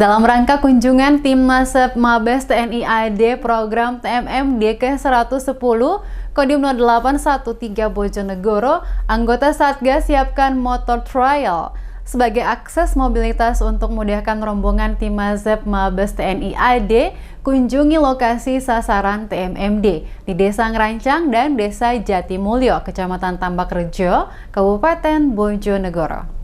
Dalam rangka kunjungan Timnas Mabes TNI AD program TMMD ke-110 Kodim 0813 Bojonegoro, anggota Satgas siapkan motor trial sebagai akses mobilitas untuk memudahkan rombongan Timnas Mabes TNI AD kunjungi lokasi sasaran TMMD di Desa Ngerancang dan Desa Jatimulyo, Kecamatan Tambakrejo, Kabupaten Bojonegoro.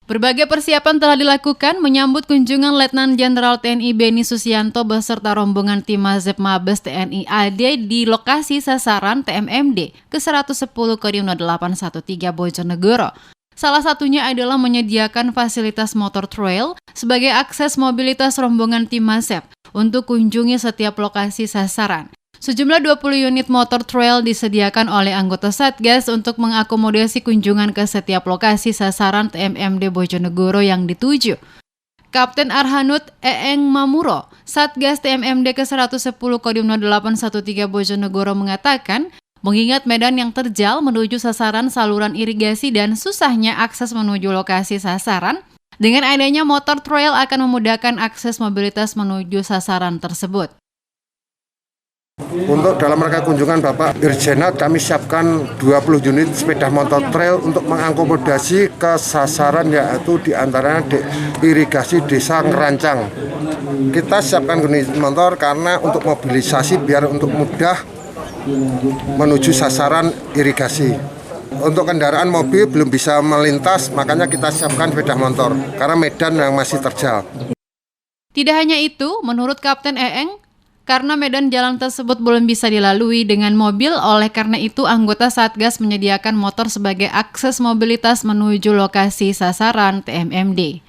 Berbagai persiapan telah dilakukan menyambut kunjungan Letnan Jenderal TNI Beni Susianto beserta rombongan tim Mazep Mabes TNI AD di lokasi sasaran TMMD ke-110 Kodim 0813 Bojonegoro. Salah satunya adalah menyediakan fasilitas motor trail sebagai akses mobilitas rombongan tim Mazep untuk kunjungi setiap lokasi sasaran. Sejumlah 20 unit motor trail disediakan oleh anggota Satgas untuk mengakomodasi kunjungan ke setiap lokasi sasaran TMMD Bojonegoro yang dituju. Kapten Arhanud Eeng Mamuro, Satgas TMMD ke-110 Kodim 0813 Bojonegoro mengatakan, mengingat medan yang terjal menuju sasaran saluran irigasi dan susahnya akses menuju lokasi sasaran, dengan adanya motor trail akan memudahkan akses mobilitas menuju sasaran tersebut. Untuk dalam rangka kunjungan Bapak Dirjenat, kami siapkan 20 unit sepeda motor trail untuk mengakomodasi ke sasaran, yaitu diantaranya irigasi Desa Ngerancang. Kita siapkan unit motor karena untuk mobilisasi biar untuk mudah menuju sasaran irigasi. Untuk kendaraan mobil belum bisa melintas, makanya kita siapkan sepeda motor karena medan yang masih terjal. Tidak hanya itu, menurut Kapten Eeng, karena medan jalan tersebut belum bisa dilalui dengan mobil, oleh karena itu anggota Satgas menyediakan motor sebagai akses mobilitas menuju lokasi sasaran TMMD.